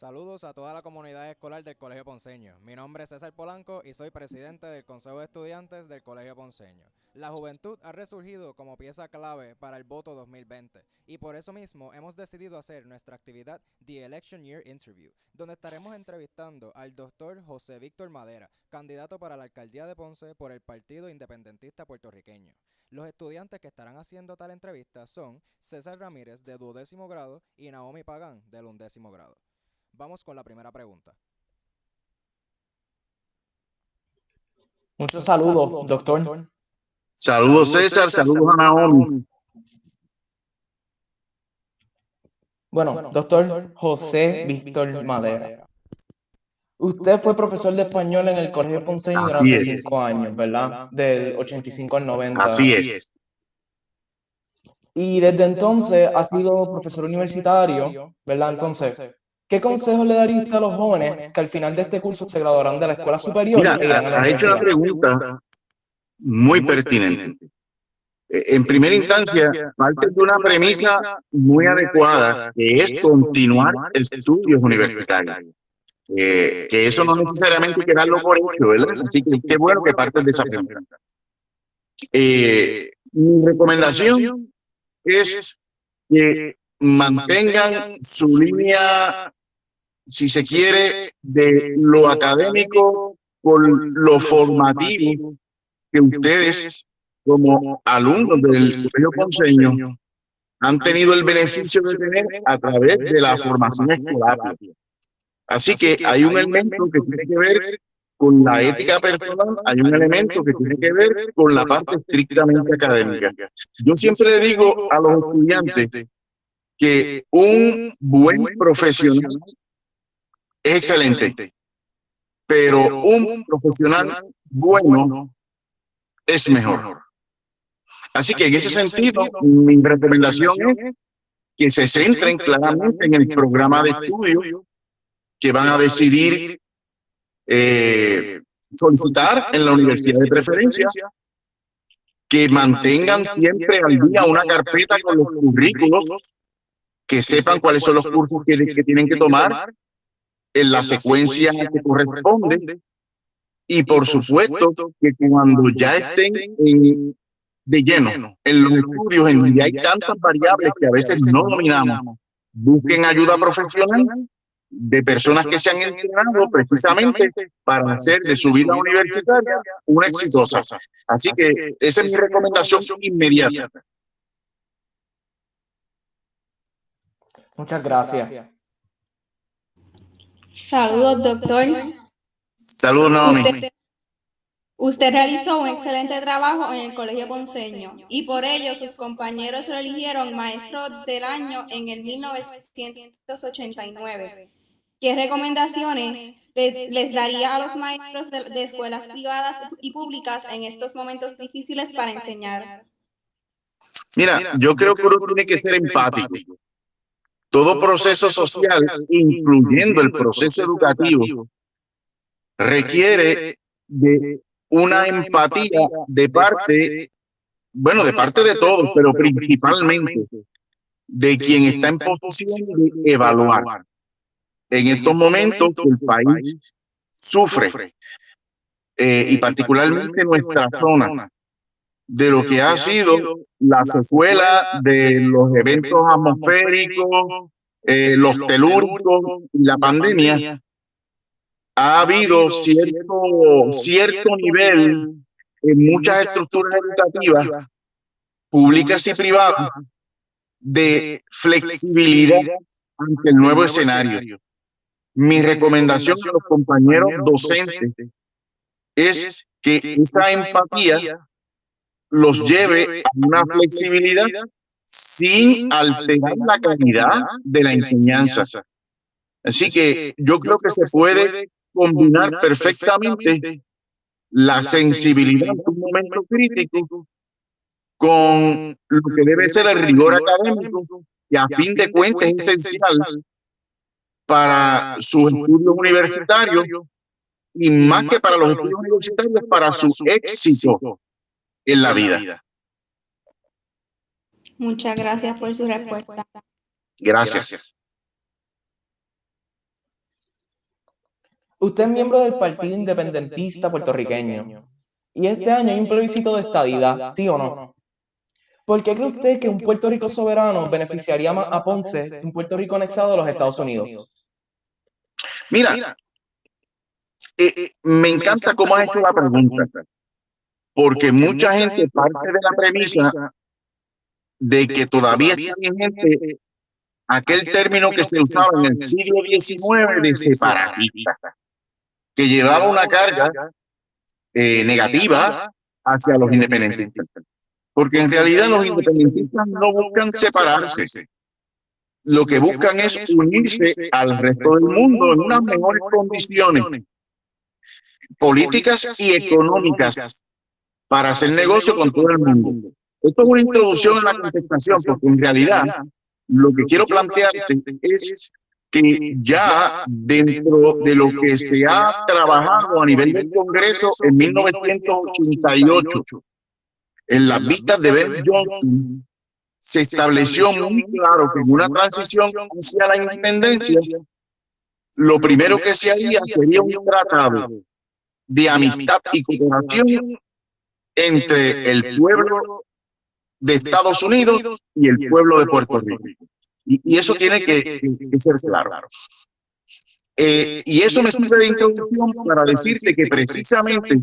Saludos a toda la comunidad escolar del Colegio Ponceño. Mi nombre es César Polanco y soy presidente del Consejo de Estudiantes del Colegio Ponceño. La juventud ha resurgido como pieza clave para el voto 2020 y por eso mismo hemos decidido hacer nuestra actividad The Election Year Interview, donde estaremos entrevistando al doctor José Víctor Madera, candidato para la alcaldía de Ponce por el Partido Independentista Puertorriqueño. Los estudiantes que estarán haciendo tal entrevista son César Ramírez, de 12º grado, y Naomi Pagán, del 11º grado. Vamos con la primera pregunta. Muchos saludos, doctor. Saludos César, saludos a Naomi. Bueno, doctor José Víctor Madera. Usted fue profesor de español en el Colegio Ponceño durante 5 años, ¿verdad? Del 85 al 90. Así es. Y desde entonces ha sido profesor universitario, ¿verdad? Entonces, ¿qué consejo le daría usted a los jóvenes que al final de este curso se graduarán de la escuela superior? Mira, has hecho una pregunta muy pertinente. En primera instancia, parte de una premisa muy adecuada, que es continuar estudios universitarios. Que eso no necesariamente hay que darlo por hecho, ¿verdad? Así que qué bueno que partes de esa pregunta. Mi recomendación es que mantengan su línea, si se quiere, de lo académico con lo formativo que ustedes, como alumnos del Colegio Ponceño, han tenido el beneficio de tener a través de la formación escolar. Así que hay un elemento que tiene que ver con la ética personal, hay un elemento que tiene que ver con la parte estrictamente académica. Yo siempre le digo a los estudiantes que un buen profesional es excelente, pero un profesional bueno es mejor. Así que en ese sentido, mi recomendación es que se centren claramente en el programa de estudio que van a decidir solicitar en la universidad de preferencia, que mantengan siempre al día una carpeta con los currículos, que sepan cuáles son los cursos que tienen que tomar en la secuencia que corresponde, y por supuesto que cuando ya estén de lleno en los estudios en donde hay tantas variables que a veces no dominamos, busquen ayuda profesional de personas que se han entrenado precisamente para hacer de su vida universitaria una exitosa. Así que esa es mi recomendación inmediata. Muchas gracias. Saludos, doctor. Saludos, Naomi. Usted realizó un excelente trabajo en el Colegio Ponceño y por ello sus compañeros lo eligieron maestro del año en el 1989. ¿Qué recomendaciones les daría a los maestros de escuelas privadas y públicas en estos momentos difíciles para enseñar? Mira, yo creo que uno tiene que ser empático. Todo proceso social, incluyendo el proceso educativo, requiere de una empatía de parte, bueno, de parte de todos, pero principalmente de quien está en posición de evaluar. En estos momentos el país sufre, y particularmente nuestra zona, de lo que ha sido la secuela de los eventos atmosféricos, los telúricos y la pandemia. Ha habido cierto nivel en muchas estructuras educativas, públicas y privadas, de flexibilidad ante el nuevo escenario. Mi recomendación a los compañeros docentes es que esa empatía los lleve a una flexibilidad sin alterar la calidad de la enseñanza. Así que yo creo que se puede combinar perfectamente la sensibilidad en un momento crítico con lo que debe ser el rigor académico, que a fin de cuentas es esencial para sus estudios universitarios y más que para los estudios universitarios, para su éxito en la vida. Muchas gracias por su respuesta. Gracias. Usted es miembro del Partido Independentista Puertorriqueño. Y este año hay un plebiscito de estadidad, ¿sí o no? ¿Por qué cree usted que un Puerto Rico soberano beneficiaría más a Ponce que un Puerto Rico anexado a los Estados Unidos? Mira, me encanta cómo has hecho la pregunta, porque mucha gente parte de la premisa de que todavía está vigente aquel término que se usaba en el siglo XIX de separatista, que llevaba una carga negativa hacia los independentistas. Porque en realidad los independentistas no buscan separarse. Lo que buscan es unirse al resto del mundo en unas mejores condiciones políticas y económicas para hacer negocio con todo el mundo. Esto es una introducción en la contestación, porque en realidad lo que quiero plantearte es que ya dentro de lo que se ha trabajado a nivel del Congreso en 1988, en las vistas de Ben Johnson, se estableció muy claro que en una transición hacia la independencia, lo primero que se haría sería un tratado de amistad y cooperación entre el pueblo de Estados Unidos y el pueblo de Puerto Rico. Y eso tiene que ser claro. Y eso me sirve de introducción para decirte que precisamente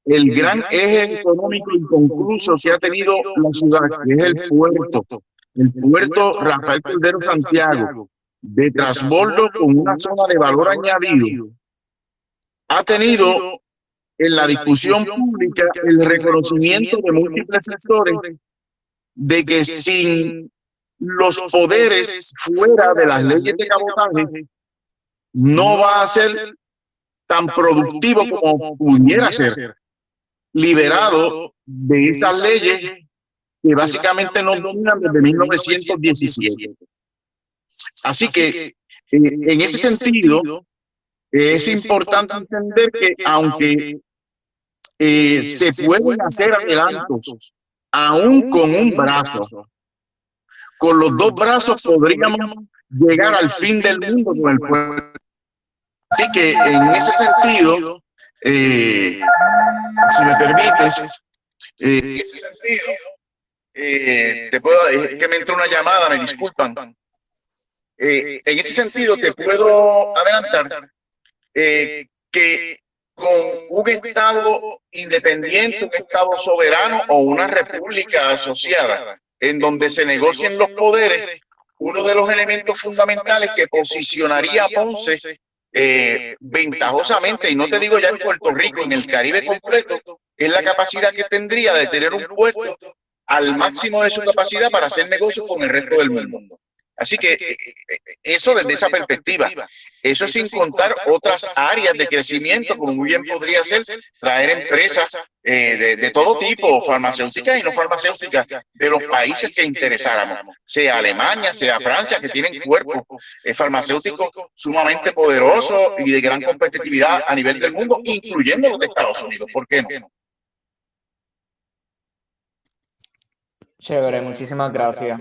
el gran eje económico inconcluso que ha tenido la ciudad, que es el puerto Rafael Cordero Santiago, de transbordo con una zona de valor añadido, ha tenido en la discusión pública el reconocimiento de múltiples sectores de que sin los poderes fuera de las leyes de cabotaje no va a ser tan productivo como pudiera ser, liberado de esas leyes que básicamente nos dominan desde 1917. Así que en ese sentido es importante entender que aunque se pueden hacer adelantos aún con un brazo, con los dos brazos podríamos llegar al fin del mundo con el pueblo. Así que en ese sentido, si me permites, en ese sentido, es que me entró una llamada, me disculpan. En ese sentido te puedo adelantar que con un Estado independiente, un Estado soberano o una república asociada, en donde se negocien los poderes, uno de los elementos fundamentales que posicionaría a Ponce ventajosamente, y no te digo ya en Puerto Rico, en el Caribe completo, es la capacidad que tendría de tener un puerto al máximo de su capacidad para hacer negocios con el resto del mundo. Así que eso desde esa perspectiva, eso es sin contar otras áreas de crecimiento, como muy bien podría ser traer empresas de todo tipo, farmacéuticas y no farmacéuticas, de los países que interesáramos, sea Alemania, sea Francia, que tienen cuerpos farmacéuticos sumamente poderosos y de gran competitividad a nivel del mundo, incluyendo los de Estados Unidos. ¿Por qué no? Chévere, muchísimas gracias.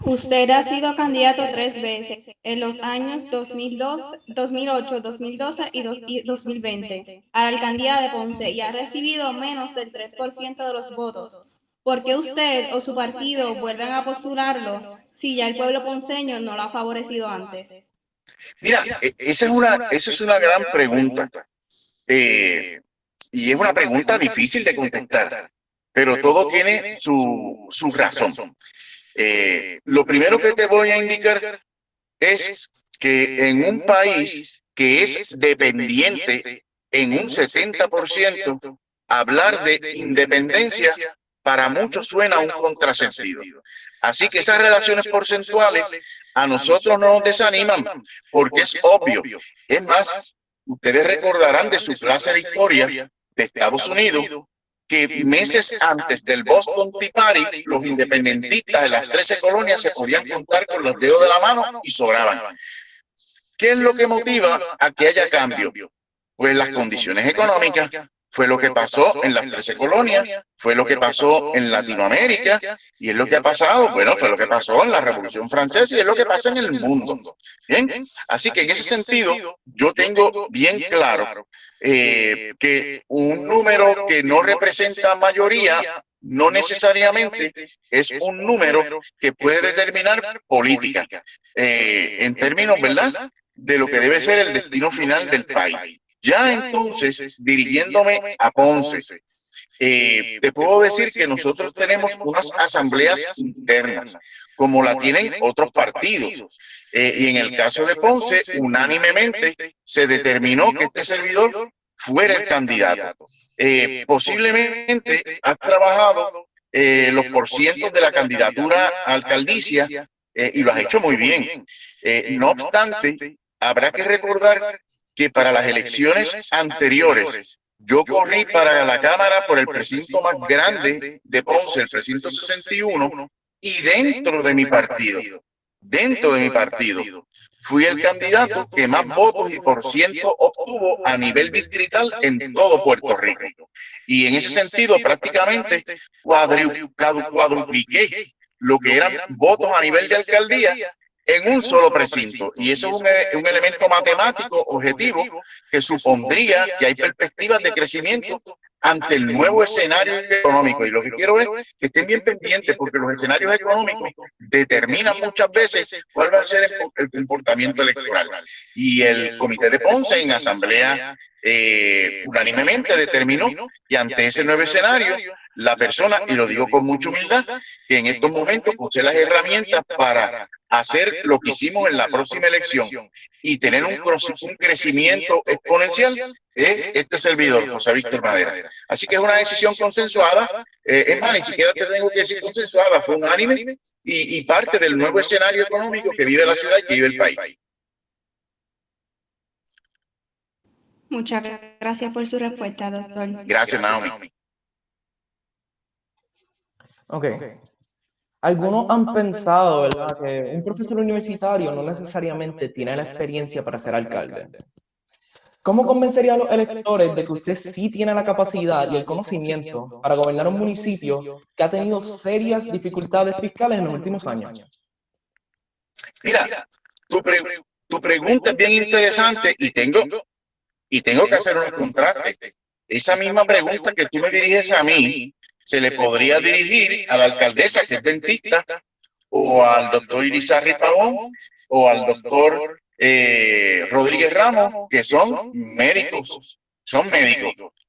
Usted ha sido candidato 3 veces en los años 2002, 2008, 2012 y 2020 a la alcaldía de Ponce y ha recibido menos del 3% de los votos. ¿Por qué usted o su partido vuelven a postularlo si ya el pueblo ponceño no lo ha favorecido antes? Mira, esa es una gran pregunta. Y es una pregunta difícil de contestar, pero todo tiene su razón. Lo primero que te voy a indicar es que en un país que es dependiente en un 70%, hablar de independencia para muchos suena a un contrasentido. Así que esas relaciones porcentuales a nosotros no nos desaniman, porque es obvio. Es más, ustedes recordarán de su clase de historia de Estados Unidos que meses antes del Boston Tea Party, los independentistas de las 13 colonias se podían contar con los dedos de la mano y sobraban. ¿Qué es lo que motiva a que haya cambio? Pues las condiciones económicas. fue lo que pasó en las 13 colonias, fue lo que pasó en Latinoamérica, y es lo que ha pasado, bueno, fue lo que pasó en la Revolución Francesa y es lo que pasa en el mundo. Bien, así que en ese sentido, yo tengo bien claro que un número que no representa mayoría no necesariamente es un número que puede determinar política, en términos, ¿verdad?, de lo que debe ser el destino final del país. Ya entonces, dirigiéndome a Ponce, te puedo decir que nosotros tenemos unas asambleas internas, como la tienen otros partidos. Y en el caso de Ponce, unánimemente se determinó que este servidor fuera el candidato. Posiblemente has trabajado los porcientos de la candidatura a alcaldicia y lo has hecho muy bien. No obstante, habrá que recordar que para las elecciones anteriores yo corrí para la Cámara por el precinto más grande de Ponce, el precinto 61, y dentro de mi partido, fui el candidato que más votos y por ciento obtuvo a nivel distrital en todo Puerto Rico. Y en ese sentido, prácticamente cuadrupliqué lo que eran votos a nivel de alcaldía en un solo precinto. Y eso es un elemento matemático objetivo que supondría que hay perspectivas de crecimiento ante el nuevo escenario económico. Y lo que quiero es que estén bien pendientes, porque los escenarios económicos determinan muchas veces cuál va a ser el comportamiento electoral. Y el Comité de Ponce en asamblea unánimemente determinó que ante ese nuevo escenario, la persona, y lo digo con mucha humildad, que en estos momentos posee las herramientas para hacer lo que hicimos en la próxima elección y tener un crecimiento exponencial, es este servidor, José Víctor Madera. Así que es una decisión consensuada, es más, ni siquiera te tengo que decir consensuada, fue unánime y parte del nuevo escenario económico que vive la ciudad y que vive el país. Muchas gracias por su respuesta, doctor. Gracias, Naomi. Ok. Algunos han pensado, ¿verdad?, que un profesor universitario no necesariamente tiene la experiencia para ser alcalde. ¿Cómo convencería a los electores de que usted sí tiene la capacidad y el conocimiento para gobernar un municipio que ha tenido serias dificultades fiscales en los últimos años? Mira, tu pregunta es bien interesante y tengo que hacer un contraste. Esa misma pregunta que tú me diriges a mí, se le podría dirigir a la alcaldesa, que es dentista, o al doctor Irizarry Pavón, o al doctor Rodríguez Ramos, que son médicos. O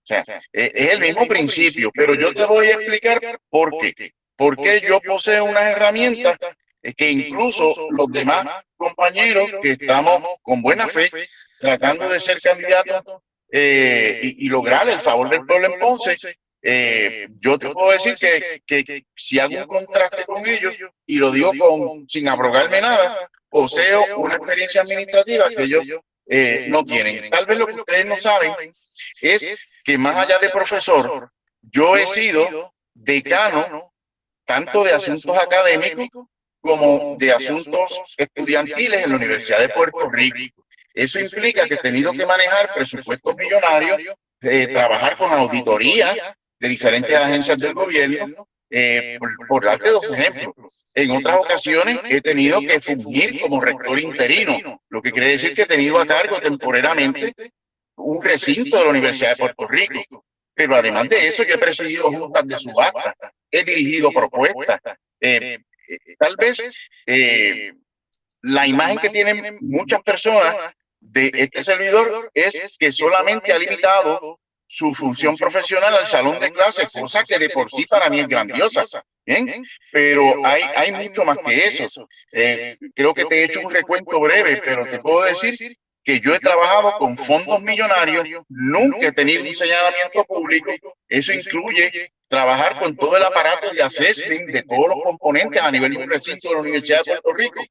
sea, es el mismo principio, pero yo te voy a explicar por qué. Porque yo poseo unas herramientas que incluso los demás compañeros que estamos con buena fe tratando de ser candidatos y lograr el favor del pueblo en Ponce, yo te puedo decir que si hago un contraste con ellos, y lo digo sin abrogarme nada, poseo una experiencia administrativa que ellos no tienen. Tal vez lo que ustedes no saben es que más allá de profesor, yo he sido decano tanto de asuntos académicos como de asuntos estudiantiles en la Universidad de Puerto Rico. Eso implica que he tenido que manejar presupuestos millonarios, trabajar con auditoría de diferentes agencias del gobierno, por darte dos ejemplos. En otras ocasiones he tenido que fungir como rector interino, lo que quiere decir que he tenido a cargo temporariamente un recinto de la Universidad de Puerto Rico. Pero además de eso, yo he presidido juntas de subasta, he dirigido propuestas. Tal vez la imagen que tienen muchas personas de este servidor es que solamente ha limitado su función profesional al salón de clases, cosa que de por sí para mí es grandiosa. ¿Bien? Pero hay mucho más que eso. Creo que te he hecho un recuento breve, pero te puedo decir que yo he trabajado con fondos millonarios, nunca he tenido un señalamiento público. Eso incluye trabajar con todo el aparato de assessment de todos los componentes a nivel del recinto de la Universidad de Puerto Rico.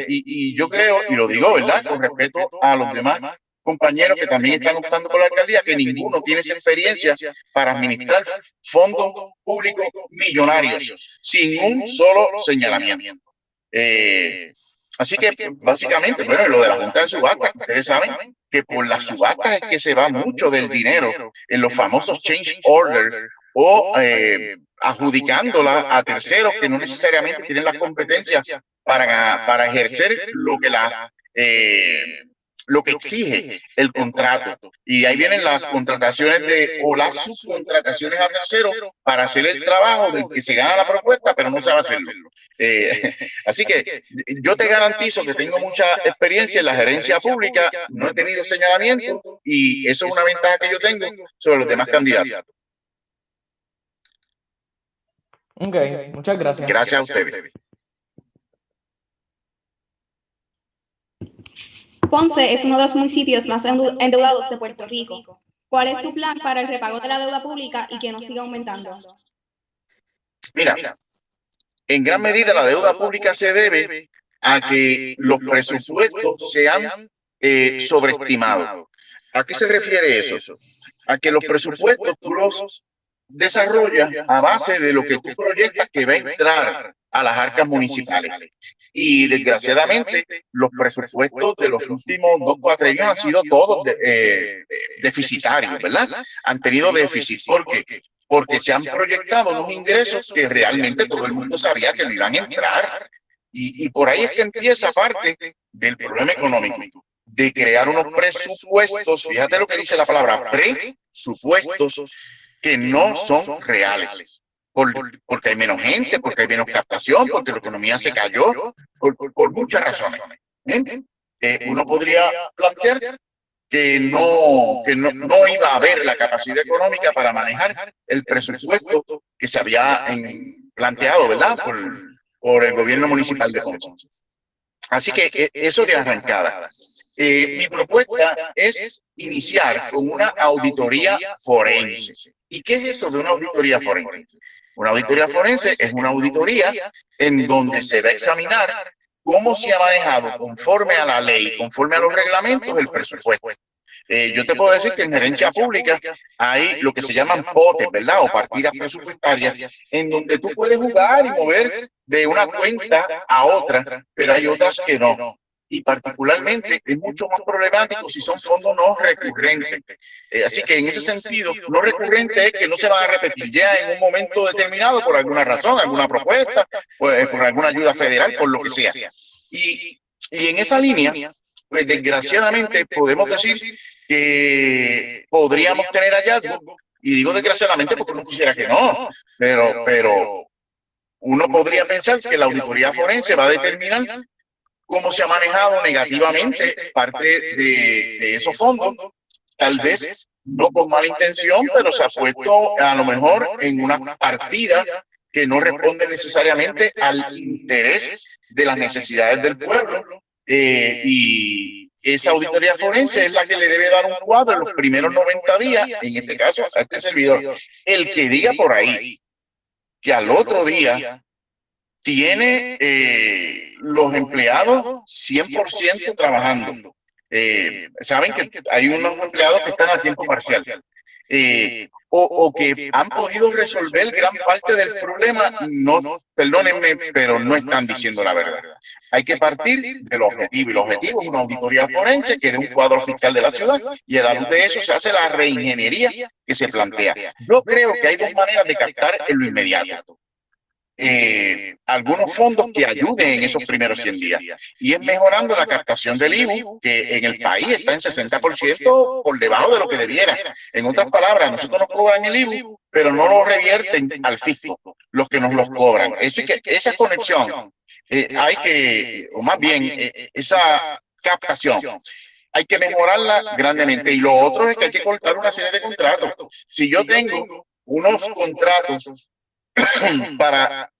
Y yo creo, y lo digo, ¿verdad?, con respeto a los demás compañeros que también están optando por la alcaldía, que ninguno tiene esa experiencia para administrar fondos públicos millonarios sin un solo señalamiento. Así que básicamente, bueno, y lo de la Junta de Subastas, ustedes saben que por las subastas es que se va mucho del dinero en los famosos change order o adjudicándola a terceros que no necesariamente tienen las competencias para ejercer lo que exige el contrato. Y de ahí vienen las contrataciones o las subcontrataciones a terceros para hacer el trabajo del que se gana la propuesta, pero no sabe hacerlo. Así que yo te garantizo que tengo mucha experiencia en la gerencia pública, no he tenido señalamiento y eso es una ventaja que yo tengo sobre los demás candidatos. Ok, muchas gracias. Gracias a ustedes. Ponce es uno de los municipios más endeudados de Puerto Rico. ¿Cuál es su plan para el repago de la deuda pública y que no siga aumentando? Mira, en gran medida la deuda pública se debe a que los presupuestos se han sobreestimado. ¿A qué se refiere eso? A que los presupuestos tú los desarrollas a base de lo que tú proyectas que va a entrar a las arcas municipales. Y desgraciadamente los presupuestos de los últimos 2-4 años han sido todos deficitarios, ¿verdad? Han tenido déficit. ¿Por qué? Porque se han proyectado unos ingresos que realmente todo el mundo sabía que no iban a entrar. Y por ahí es que empieza parte del problema económico, de crear unos presupuestos, fíjate lo que dice la palabra, presupuestos que no son reales. Porque hay menos gente, porque hay menos captación, porque la economía se cayó, por muchas razones. Uno podría plantear que no iba a haber la capacidad económica para manejar el presupuesto que se había planteado, ¿verdad? Por el gobierno municipal de Ponce. Así que eso de arrancada. Mi propuesta es iniciar con una auditoría forense. ¿Y qué es eso de una auditoría forense? Una auditoría forense es una auditoría en donde se va a examinar cómo se ha manejado conforme a la ley, conforme a los reglamentos, el presupuesto. Yo te puedo decir que en gerencia pública hay lo que se llaman potes, ¿verdad? O partidas presupuestarias, en donde tú puedes jugar y mover de una cuenta a otra, pero hay otras que no. Y particularmente es mucho más problemático si son fondos no recurrentes. Así que en ese sentido, no recurrente es que no se van a repetir ya en un momento determinado por alguna razón, alguna propuesta, pues, por alguna ayuda federal, por lo que sea. Y en esa línea, pues desgraciadamente podemos decir que podríamos tener hallazgos, y digo desgraciadamente porque uno quisiera que no, pero uno podría pensar que la auditoría forense va a determinar cómo se ha manejado negativamente parte de esos fondos, tal vez no con mala intención, pero se ha puesto a lo mejor en una partida que no responde necesariamente al interés de las necesidades del pueblo. Y esa auditoría forense es la que le debe dar un cuadro en los primeros 90 días, en este caso a este servidor. El que diga por ahí que al otro día tiene los empleados 100% trabajando. Saben que hay unos empleados que están a tiempo parcial. O que han podido resolver gran parte del problema, no, perdónenme, pero no están diciendo la verdad. Hay que partir del objetivo, y el objetivo es una auditoría forense que dé un cuadro fiscal de la ciudad, y a la luz de eso se hace la reingeniería que se plantea. Yo creo que hay dos maneras de captar en lo inmediato. Algunos fondos que ayuden en esos primeros 100 días, y es mejorando la captación del IBU, que en el país está en 60% por debajo de lo que debiera. En otras palabras, nosotros nos cobran el IBU, pero no lo revierten al fisco los que nos los cobran. Eso es que esa conexión hay que, o más bien esa captación, hay que mejorarla grandemente. Y lo otro es que hay que cortar una serie de contratos. Si yo tengo unos contratos para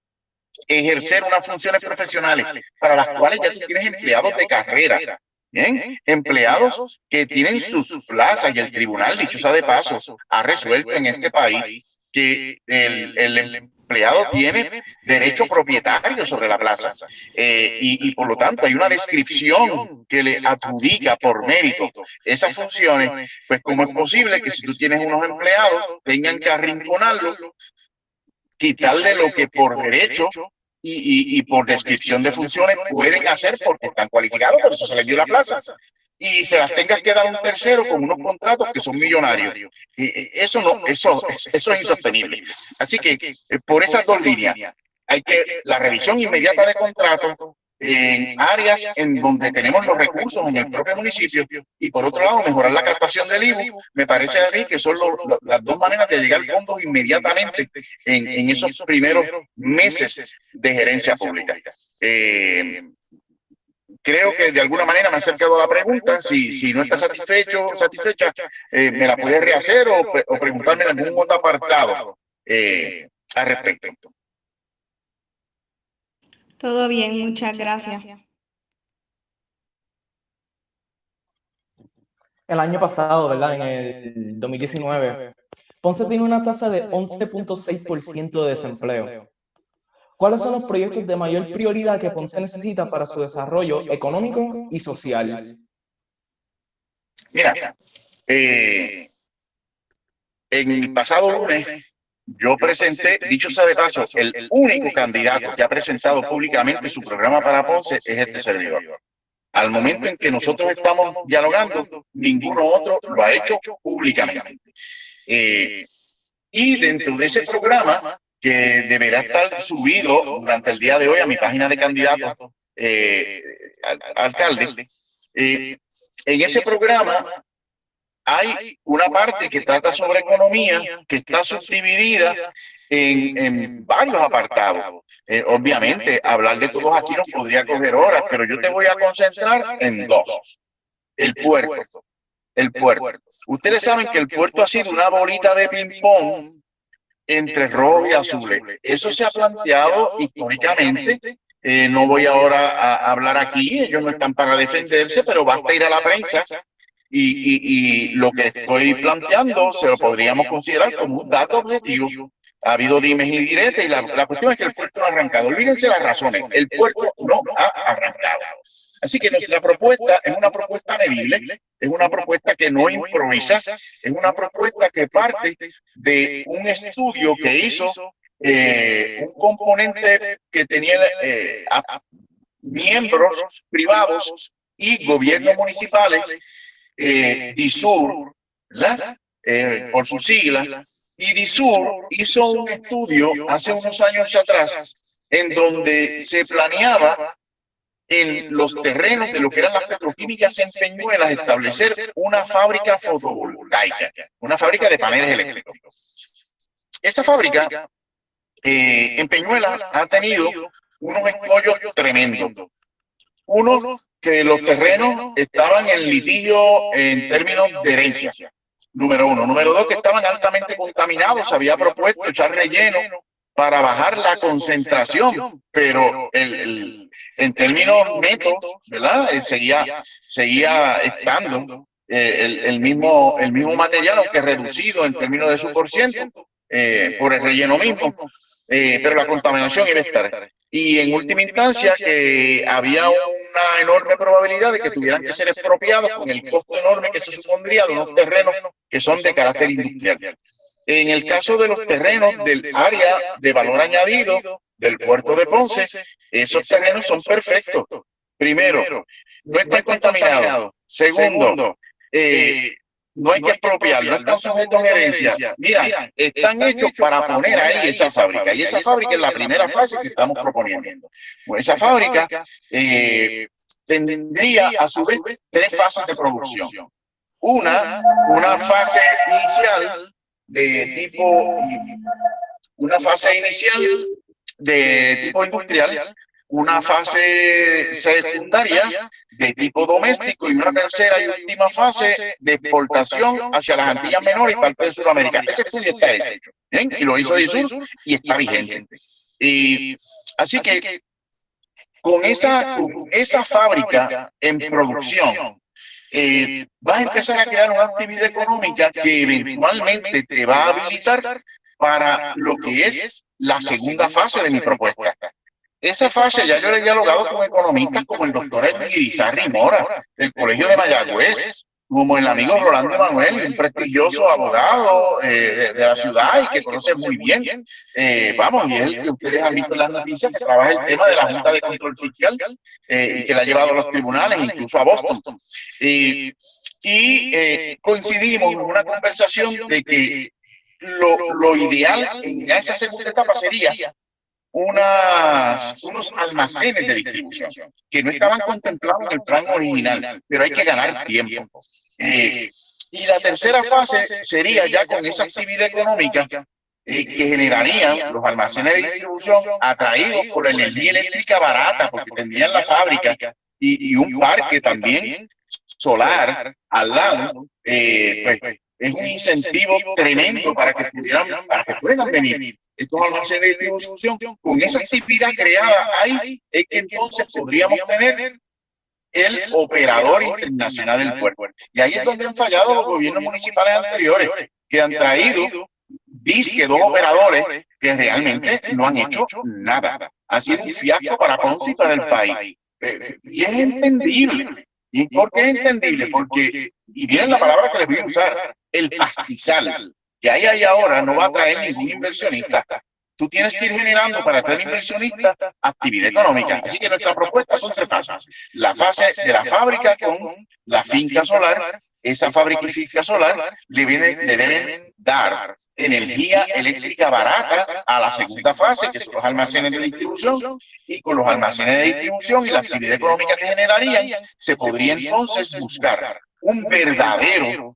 ejercer unas funciones profesionales para las cuales ya tú tienes empleados de carrera, ¿bien? Empleados que tienen sus plazas, y el tribunal, dicho sea de paso, ha resuelto en este país que el empleado tiene derecho propietario sobre la plaza, y por lo tanto hay una descripción que le adjudica por mérito esas funciones. Pues ¿cómo es posible que si tú tienes unos empleados tengan que arrinconarlos, quitarle lo que por derecho y por descripción de funciones pueden hacer porque están cualificados, por eso se les dio la plaza. Y se las tengas que dar a un tercero con unos contratos que son millonarios. Eso es insostenible. Así que por esas dos líneas hay que la revisión inmediata de contratos en áreas en donde tenemos los recursos en el propio municipio y por otro lado mejorar la captación del IBU. Me parece a mí que son las dos maneras de llegar al fondo inmediatamente en esos primeros meses de gerencia pública. Creo que de alguna manera me ha acercado a la pregunta. Si no está satisfecha, me la puede rehacer o preguntarme en algún otro apartado al respecto. Todo bien, muchas gracias. El año pasado, ¿verdad? En el 2019, Ponce tiene una tasa de 11.6% de desempleo. ¿Cuáles son los proyectos de mayor prioridad que Ponce necesita para su desarrollo económico y social? Mira, en el pasado lunes yo presenté, dicho sea de paso, el único candidato que ha presentado públicamente su programa para Ponce es este servidor. Al momento en que nosotros estamos dialogando, ninguno otro lo ha hecho públicamente. Y dentro de ese programa, que deberá estar subido durante el día de hoy a mi página de candidato alcalde, en ese programa hay una parte que trata sobre economía, que está subdividida en varios apartados. Obviamente, hablar de todos aquí nos podría coger horas, pero yo te voy a concentrar en dos. El puerto. El puerto. Ustedes saben que el puerto ha sido una bolita de ping-pong entre rojo y azul. Eso se ha planteado históricamente. No voy ahora a hablar aquí, ellos no están para defenderse, pero basta ir a la prensa y lo que estoy planteando se lo podríamos considerar como un dato objetivo. Ha habido dimes y diretes y la cuestión es que el puerto no ha arrancado. Olvídense las razones, el puerto no ha arrancado. Así que nuestra propuesta es una propuesta medible, es una propuesta que no improvisa, es una propuesta que parte de un estudio que hizo un componente que tenía miembros privados y gobiernos municipales, DISUR, por su sigla, y DISUR hizo un estudio hace unos años atrás en donde se planeaba en los terrenos de lo que eran las petroquímicas en Peñuelas establecer una fábrica fotovoltaica, una fábrica de paneles eléctricos. Esa fábrica en Peñuelas ha tenido unos escollos tremendos. Uno, que los terrenos estaban en litigio en términos de herencia. Número uno. Número dos, que estaban altamente contaminados. Se había propuesto echar relleno para bajar la concentración, pero en términos netos, ¿verdad? Seguía estando el mismo material, aunque reducido en términos de su porciento, por el relleno mismo, pero la contaminación iba a estar. Y en última instancia, que había una enorme probabilidad de que tuvieran que ser expropiados con el costo enorme que eso supondría de unos terrenos que son de carácter industrial. En el caso de los terrenos del área de valor añadido del puerto de Ponce, esos terrenos son perfectos. Primero, no están contaminados. Segundo, no hay que expropiar, no están sujetos a herencia. Mira, están hechos para poner ahí esa fábrica. Y esa fábrica es la primera fase que estamos proponiendo. Bueno, esa fábrica tendría a su vez 3 fases de producción. Una fase inicial una fase inicial de tipo industrial, una fase secundaria de tipo doméstico y una tercera y última fase de exportación hacia las Antillas Menores y parte de Sudamérica. Ese estudio está hecho, ¿bien? Y lo hizo DISUR y está vigente. Y así que con esa fábrica en producción, vas a empezar a crear una actividad económica que eventualmente te va a habilitar para lo que es la segunda fase de mi propuesta. Esa fase ya yo le he dialogado con economistas como el doctor Edwin Irizarry Mora, del Colegio de Mayagüez, como el amigo Rolando Emanuel, un prestigioso abogado de la ciudad y que conoce muy bien, vamos, y él, que ustedes han visto en las noticias, que trabaja el tema de la Junta de Control Fiscal y que la ha llevado a los tribunales, incluso a Boston. Coincidimos en una conversación de que lo ideal en esa segunda etapa sería unos almacenes de distribución que no estaban contemplados en el plan original, pero hay que ganar tiempo. Y la tercera fase sería ya con esa actividad económica que generarían los almacenes de distribución atraídos por la energía eléctrica barata, porque tendrían la fábrica y un parque también solar al lado. Pues, es un incentivo tremendo para que puedan venir estos almacenes de distribución. Con esa actividad creada ahí es que entonces podríamos tener el operador internacional del puerto. Y ahí es donde han fallado los gobiernos municipales anteriores, que han traído dos operadores que realmente no han hecho nada. Ha sido un fiasco para Ponce y para el país. Y es entendible. ¿Y por qué es entendible? Porque, y viene la palabra que les voy a usar, el pastizal que hay ahí ahora no va a traer ningún inversionista. Tú tienes que ir generando para traer inversionistas actividad económica. Así que nuestra propuesta son tres fases. La fase de la fábrica con la finca solar. Esa fábrica y finca solar le deben dar energía eléctrica barata a la segunda fase, que son los almacenes de distribución. Y con los almacenes de distribución y la actividad económica que generarían, se podría entonces buscar un verdadero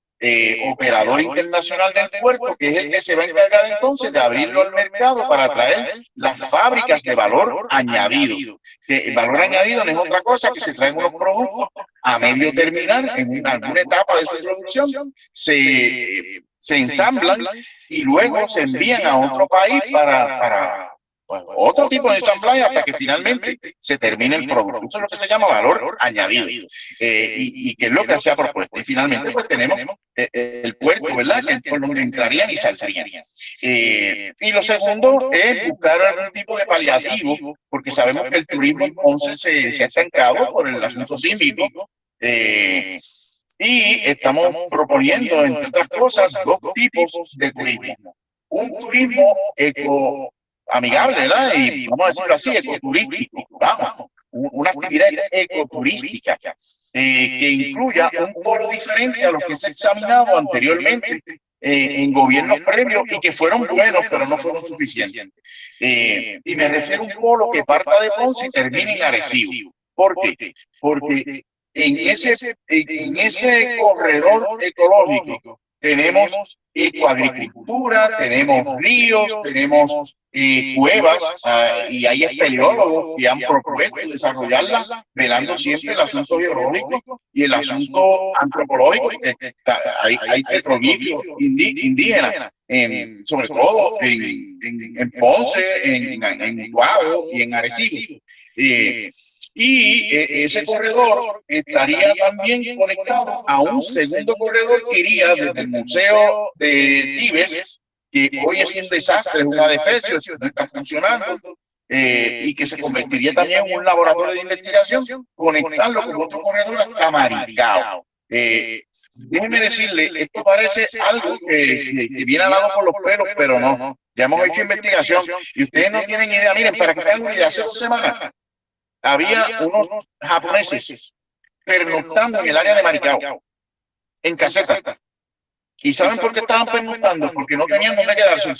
operador internacional del puerto, que es el que se va a encargar entonces de abrirlo al mercado para atraer las fábricas de valor añadido. Que el valor añadido no es otra cosa que se traen unos productos a medio terminar en alguna etapa de su producción, se ensamblan y luego se envían a otro país para otro tipo de ensamblaje hasta que finalmente se termine el producto. Eso es lo que se llama valor añadido y que es lo que se ha propuesto. Y finalmente pues tenemos el puerto, ¿verdad? Que por donde entrarían y saldrían. Y lo segundo es buscar algún tipo de paliativo, porque sabemos que el turismo en Ponce se ha estancado por el asunto sísmico. Y estamos proponiendo, entre otras cosas, dos tipos de turismo. Un turismo amigable, ¿verdad? Y vamos a decirlo así, ecoturístico, vamos, una actividad ecoturística que incluya un polo diferente a los que se ha examinado anteriormente en gobiernos previos y que fueron buenos, pero no fueron suficientes. Y me refiero a un polo que parta de Ponce y termine en Arecibo. ¿Por qué? Porque en ese corredor ecológico tenemos ecoagricultura, tenemos ríos, tenemos cuevas y hay espeleólogos que han propuesto desarrollarlas, velando siempre el asunto geológico y el asunto antropológico. Hay petroglifos indígenas, sobre todo en Ponce, en Guado y en Arecibo. Ese corredor estaría también conectado a un segundo corredor que iría desde el Museo de Tibes, que hoy es un desastre, es un adefesio, no está funcionando, y que se convertiría también en un laboratorio de investigación, conectarlo con otro corredor hasta Maricao. Déjeme decirle, esto parece algo que viene al lado por los pelos, pero no. Ya hemos hecho investigación y ustedes no tienen idea. Miren, para que tengan una idea, hace 2 semanas había unos japoneses pernoctando en el área de Maricao, en caseta. ¿Y saben por qué estaban pernoctando? Porque no tenían dónde quedarse.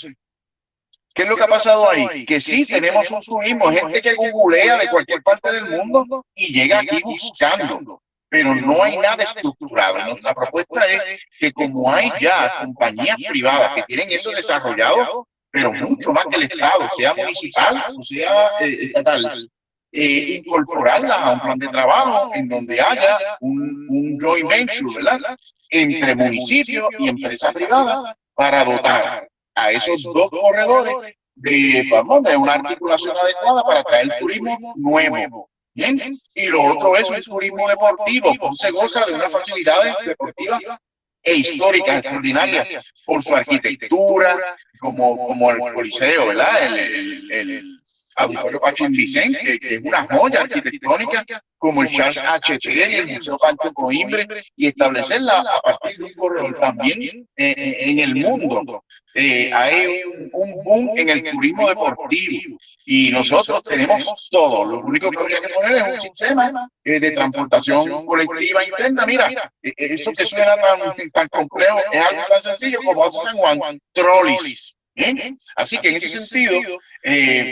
¿Qué es lo que ha pasado ahí? Que sí tenemos un turismo, gente que googlea de cualquier parte del mundo y llega aquí buscando, pero no hay nada estructurado. Nuestra propuesta es que como hay ya compañías privadas que tienen eso desarrollado, pero mucho más que el Estado, sea municipal o sea estatal, incorporarla a un plan de trabajo en donde haya un joint venture, ¿verdad?, entre municipios y empresas privadas para dotar a esos dos corredores de una articulación adecuada para traer el turismo nuevo. Bien, y lo otro es un turismo deportivo. Ponce goza de unas facilidades deportivas e históricas extraordinarias por su arquitectura, como el Coliseo, ¿verdad? Auditorio Pacho Vicente, que es una joya arquitectónica, como el Charles H. Terry, el Museo Pancho Coimbre, y establecerla a partir de un corredor también en el mundo. Hay un boom en el turismo deportivo y nosotros tenemos todo. Lo único que habría que poner es un sistema de transportación colectiva interna. Mira, eso que suena tan complejo es algo tan sencillo como hace San Juan, trolis. Así que en ese sentido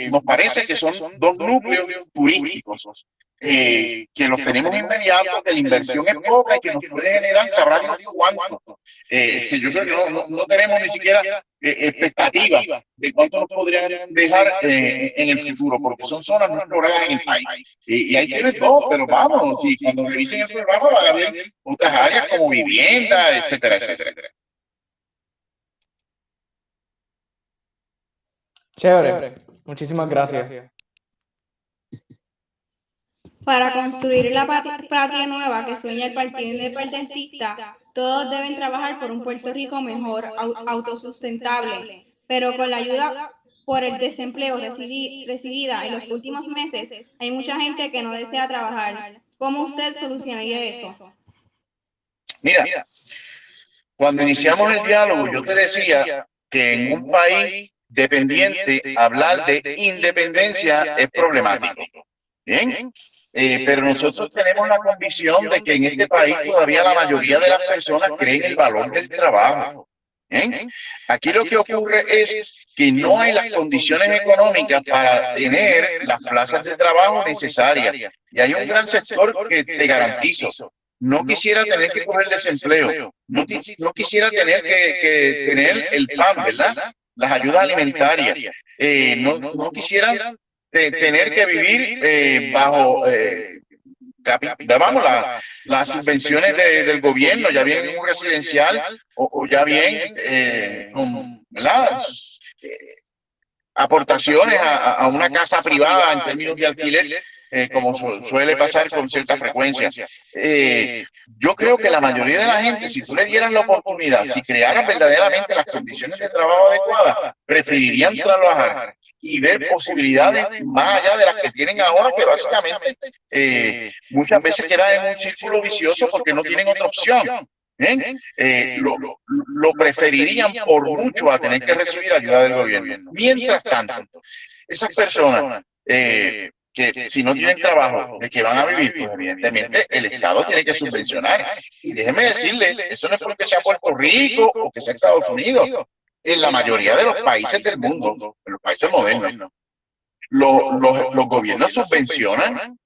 nos parece que son dos núcleos turísticos que los tenemos inmediatos, que la inversión es poca y que nos puede generar, sabrá Dios cuánto. Yo creo que no tenemos ni siquiera expectativas de cuánto nos podrían dejar en el futuro, porque son zonas no exploradas en el país. Y ahí tienes todo, pero vamos, si cuando revisen el programa van a ver otras áreas como vivienda, etcétera, etcétera. Chévere, muchísimas gracias. Para construir la patria nueva que sueña el Partido Independentista, todos deben trabajar por un Puerto Rico mejor, autosustentable, pero con la ayuda por el desempleo recibida en los últimos meses, hay mucha gente que no desea trabajar. ¿Cómo usted solucionaría eso? Mira, cuando iniciamos el diálogo, yo te decía que en un país dependiente hablar de independencia es problemático. Bien. Pero nosotros tenemos la convicción de que en este país todavía la mayoría de las personas creen el valor del trabajo. Aquí lo que ocurre es que no hay las condiciones económicas para tener las plazas de trabajo necesarias. Y hay un gran sector que te garantizo, no quisiera tener que coger desempleo, no quisiera tener que tener el PAN, ¿verdad? Las ayudas alimentarias, no quisieran tener que vivir bajo, vamos, las subvenciones del gobierno, ya bien en un residencial o ya bien con aportaciones a una casa privada en términos de alquiler, como suele pasar con cierta frecuencia. Yo creo que la mayoría de la gente, si tú le dieras la oportunidad, si crearan verdaderamente las condiciones de trabajo adecuadas, preferirían trabajar y ver posibilidades más allá de las que tienen ahora, que básicamente muchas veces quedan en un círculo vicioso porque no tienen otra opción. Lo preferirían por mucho a tener que recibir ayuda del gobierno. Mientras tanto, esas personas que si no tienen trabajo, ¿de qué van a vivir? Pues evidentemente el Estado tiene que subvencionar. Y déjeme decirle, eso no es porque sea Puerto Rico o que sea Estados Unidos. En la mayoría de los países del mundo, en los países modernos, los gobiernos subvencionan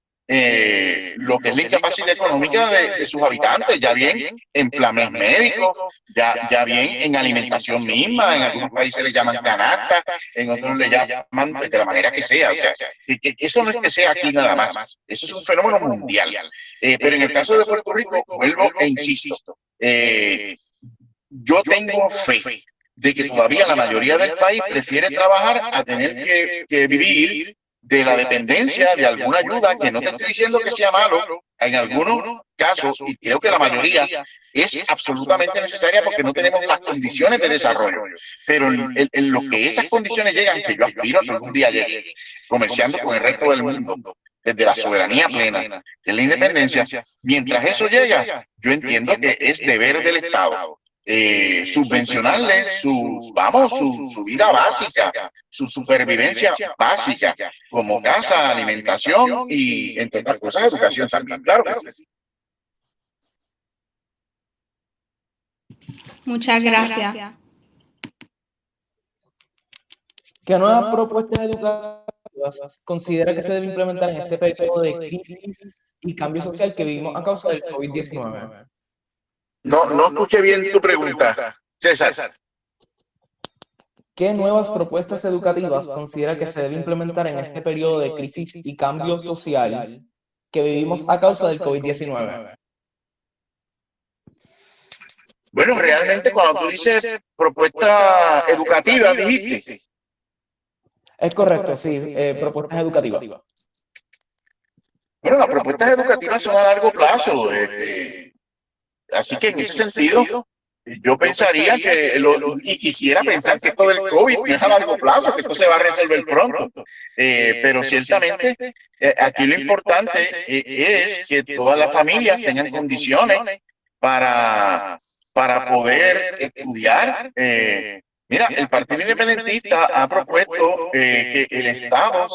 lo que es la incapacidad económica de sus habitantes, ya bien en planes médicos, ya bien en alimentación misma, en algunos países le llaman canasta, en otros le llaman de la manera que sea, o sea, que eso no es que sea aquí nada más, eso es un fenómeno mundial. Pero en el caso de Puerto Rico, vuelvo e insisto, yo tengo fe de que todavía la mayoría del país prefiere trabajar a tener que vivir de la dependencia de alguna ayuda, que no te estoy diciendo que sea malo, en algunos casos, y creo que la mayoría es absolutamente necesaria porque no tenemos las condiciones de desarrollo. Pero en lo que esas condiciones llegan, que yo aspiro a que algún día llegue, comerciando con el resto del mundo, desde la soberanía plena, que es la independencia, mientras eso llega, yo entiendo que es deber del Estado subvencionarle su vida básica, su supervivencia básica, como casa, alimentación y, entre otras cosas, educación también. Claro que sí. Muchas gracias. ¿Qué nuevas propuestas educativas considera que se debe implementar en este periodo de crisis y cambio social que vivimos a causa del COVID-19? No escuché bien tu pregunta, César. ¿Qué nuevas propuestas educativas considera que se debe implementar en este periodo de crisis y cambio social que vivimos a causa del COVID-19? Bueno, realmente cuando tú dices propuesta educativa, dijiste. Es correcto, sí, propuestas educativas. Bueno, las propuestas educativas son a largo plazo. Así que en ese sentido, yo pensaría y quisiera pensar que esto del COVID no es a largo plazo, que esto se va a resolver pronto. Pero ciertamente aquí lo importante es que todas las familias tengan condiciones para, para poder estudiar. Mira, el Partido Independentista ha propuesto que el Estado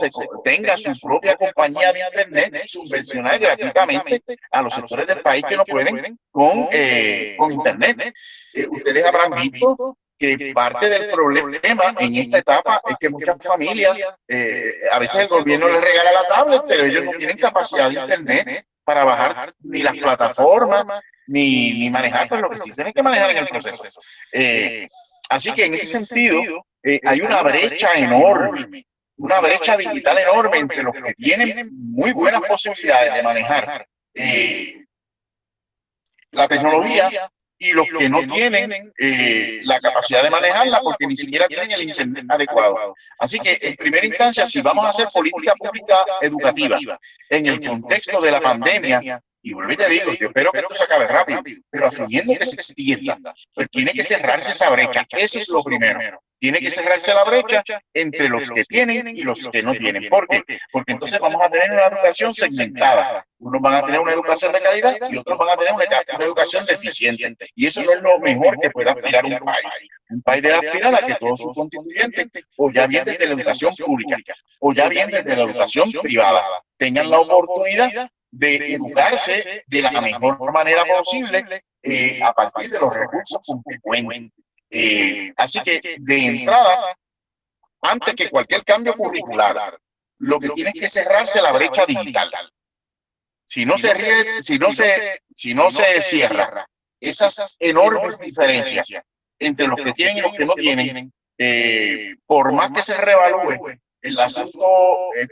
tenga su propia compañía de Internet subvencionada gratuitamente a los sectores del país que no pueden con Internet. Ustedes habrán visto que parte del problema en esta etapa es que muchas familias, a veces el gobierno les regala la tablet, pero ellos no tienen capacidad de Internet para bajar ni las plataformas, ni manejar, pues lo que sí tienen que manejar en el proceso. Así que en ese sentido hay una brecha enorme, una brecha digital enorme entre los que tienen muy buenas posibilidades de manejar la tecnología y los que no tienen la capacidad de manejarla porque ni siquiera tienen el Internet adecuado. Así que en primera instancia, si vamos a hacer política pública educativa en el contexto de la pandemia, y vuelvo y te digo, yo espero que esto se acabe rápido, pero asumiendo que se extienda, pues tiene que cerrarse esa brecha. Eso es lo primero. Tiene que cerrarse la brecha entre los que tienen y los que no tienen. ¿Por qué? Porque entonces vamos a tener una educación segmentada. Unos van a tener una educación de calidad y otros van a tener una educación deficiente. Y eso no es lo mejor que pueda aspirar un país. Un país debe aspirar a que todos sus constituyentes, o ya bien desde la educación pública, o ya bien desde la educación privada, tengan la oportunidad de educarse de la mejor manera posible a partir de los recursos con que cuenten. Así que de entrada, antes que cualquier cambio curricular, lo que tiene que cerrarse la brecha digital. Si no se cierra esas enormes diferencias entre los que tienen y los que no tienen, por más que se reevalúe el asunto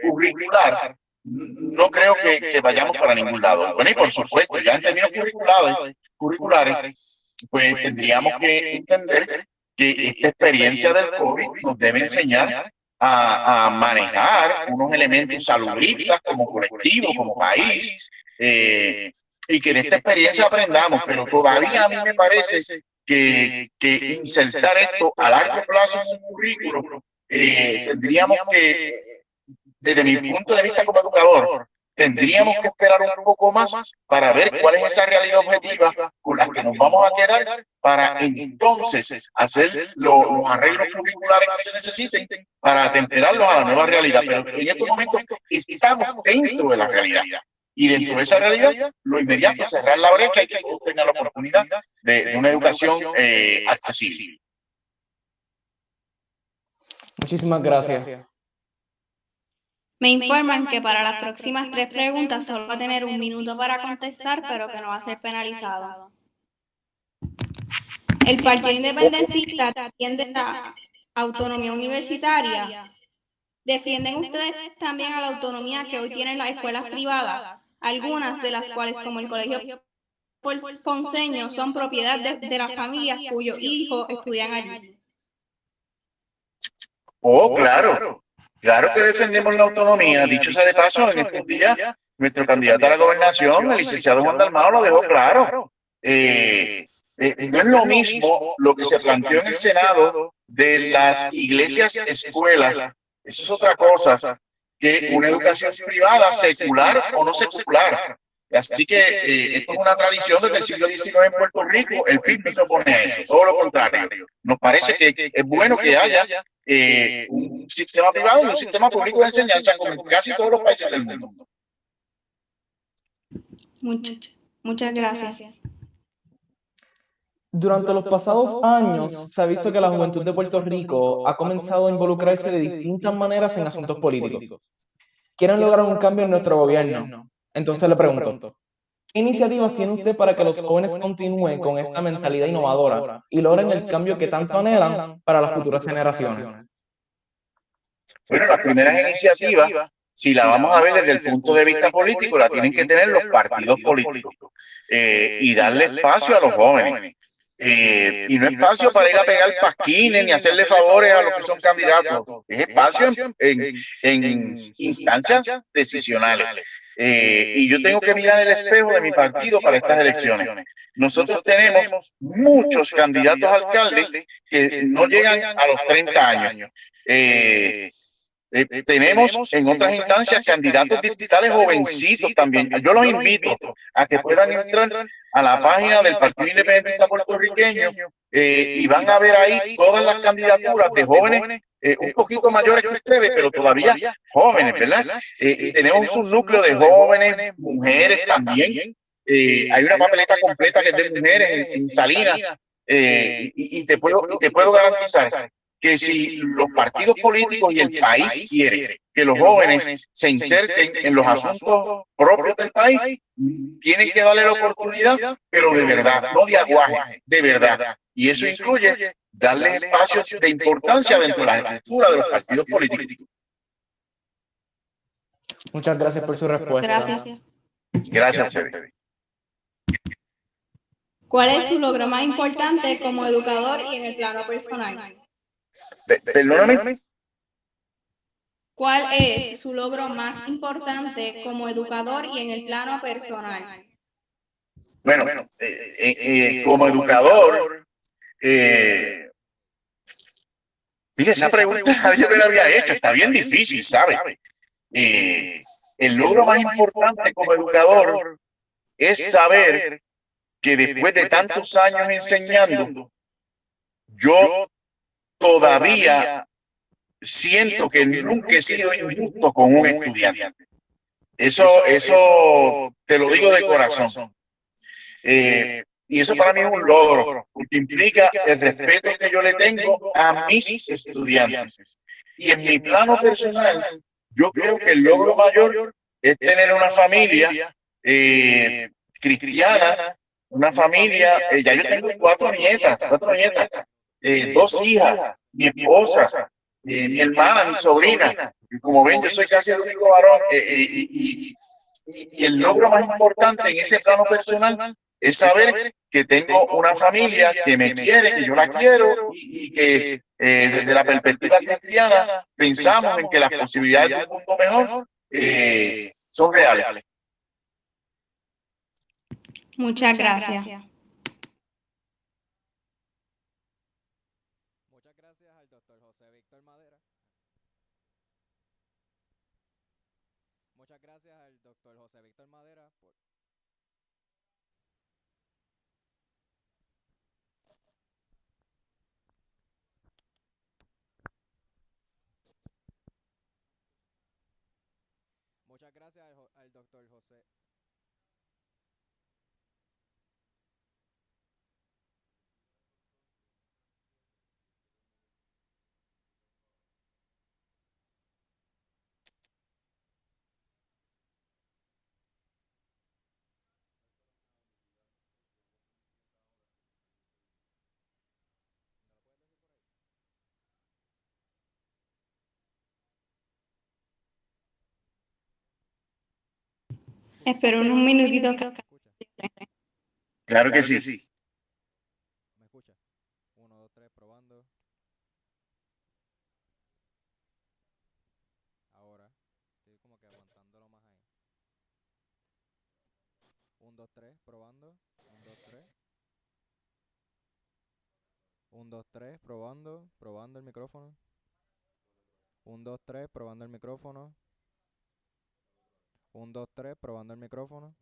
curricular, no creo que vayamos para ningún lado. Bueno, y por supuesto, ya en términos curriculares, pues tendríamos que entender que esta experiencia del COVID nos debe enseñar a manejar unos elementos salubristas como colectivo, como país, y que de esta experiencia aprendamos, pero todavía a mí me parece que insertar esto a largo plazo en un currículo, tendríamos que, desde mi punto de vista como educador, tendríamos que esperar un poco más para ver cuál es esa realidad objetiva con la que nos vamos a quedar para entonces hacer los arreglos curriculares que se necesiten para atemperarlos a la nueva realidad. Pero en estos momentos estamos dentro de la realidad. Y dentro de esa realidad, lo inmediato es cerrar la brecha y que todos tengan la oportunidad de una educación accesible. Muchísimas gracias. Me informan que para las próximas 3 preguntas solo va a tener 1 minuto para contestar, pero que no va a ser penalizado. El Partido Independentista defiende la autonomía universitaria. ¿Defienden ustedes también a la autonomía que hoy tienen las escuelas privadas? Algunas de las cuales, como el Colegio Ponceño, son propiedad de las familias cuyos hijos estudian allí. Oh, claro. Claro que defendemos la autonomía. Dicho sea de paso, en estos días, nuestro candidato a la gobernación, el licenciado Juan Dalmau, lo dejó claro. No es lo mismo lo que se planteó en el Senado de las iglesias escuelas. Eso es otra cosa que una educación privada, secular o no secular. Así que esto es una tradición desde el siglo XIX en Puerto Rico. El PIB no se opone a eso, todo lo contrario. Nos parece que es bueno que haya un sistema privado y un sistema público de enseñanza como en casi todos los países del mundo. Muchas gracias. Durante los pasados años se ha visto que la juventud de Puerto Rico ha comenzado a involucrarse de distintas maneras en asuntos políticos. Quieren lograr un cambio en nuestro gobierno. Entonces le pregunto, ¿qué iniciativas tiene usted para que los jóvenes continúen con esta mentalidad innovadora y logren el cambio que tanto anhelan para las futuras generaciones? Bueno, las primeras iniciativas, si la vamos a ver desde el punto de vista político, la tienen que tener los partidos políticos y darle espacio a los jóvenes. Y no espacio para ir a pegar pasquines ni hacerle favores a los que son candidatos. Es espacio en instancias decisionales. Y yo tengo que mirar el espejo de mi partido para estas elecciones. Nosotros tenemos muchos candidatos a alcaldes que no llegan a los 30 años. Tenemos en otras instancias candidatos distritales jovencitos también. Yo los invito a que puedan entrar a la página del Partido Independentista Puertorriqueño y van a ver ahí todas las candidaturas de jóvenes un poquito mayores que ustedes, pero todavía jóvenes, ¿verdad? Y tenemos un núcleo de jóvenes, mujeres también. Hay una papeleta completa que es de mujeres en Salinas y te puedo garantizar que si los partidos políticos y el país quiere que los jóvenes se inserten en los asuntos propios del país, tienen que darle la oportunidad, pero de verdad, no de aguaje, de verdad. Y eso incluye darle espacios de importancia dentro de la estructura de los partidos políticos. Muchas gracias por su respuesta. Gracias. Gracias a ustedes. ¿Cuál es su logro más importante como educador y en el plano personal? Perdóname. ¿Cuál es su logro más importante como educador y en el plano personal? Bueno, como educador, mire, esa pregunta nadie me la había hecho, está bien difícil, ¿sabe? El logro más importante como educador es saber que después de tantos años enseñando, yo todavía siento que nunca he sido injusto con un estudiante. Eso te lo digo de corazón. Y eso para mí es un logro, porque implica el respeto que yo le tengo a mis estudiantes. Y en mi plano personal, yo creo que el logro mayor es tener una familia cristiana, una familia, ya yo tengo cuatro nietas, 2 hijas, mi esposa, mi hermana, mi sobrina. Y como ven, yo soy casi el único varón. Y el logro más importante en ese plano personal es saber que tengo una familia que me quiere, que yo la quiero y que desde la perspectiva cristiana pensamos en que las posibilidades de un mundo mejor son reales. Muchas gracias. Muchas gracias al doctor José Víctor Madera. Muchas gracias al doctor José Víctor Madera por... Muchas gracias al doctor José... Espero unos minutitos. ¿Me escucha? Claro que sí. ¿Me escucha? 1, 2, 3, probando. Ahora, estoy como que aguantándolo más ahí. 1, 2, 3, probando. 1, 2, 3. 1, 2, 3, probando. Probando el micrófono. 1, 2, 3, probando el micrófono. 1, 2, 3, probando el micrófono.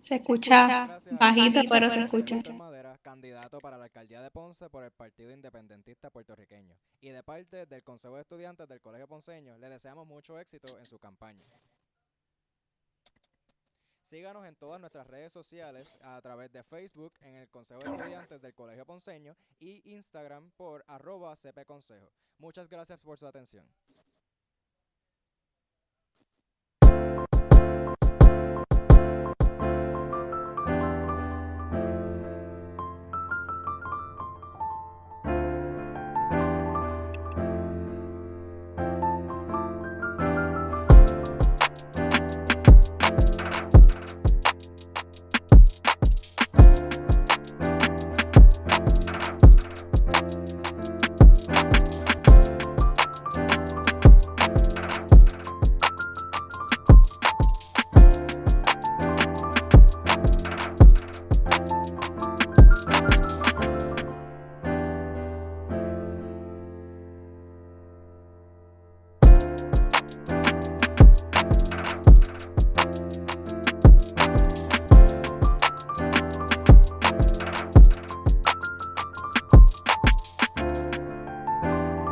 Se escucha Gracias al bajito, doctor pero se José escucha. Víctor Madera, candidato para la alcaldía de Ponce por el Partido Independentista Puertorriqueño. Y de parte del Consejo de Estudiantes del Colegio Ponceño, le deseamos mucho éxito en su campaña. Síganos en todas nuestras redes sociales a través de Facebook en el Consejo de Estudiantes del Colegio Ponceño y Instagram por @cpconsejo. Muchas gracias por su atención.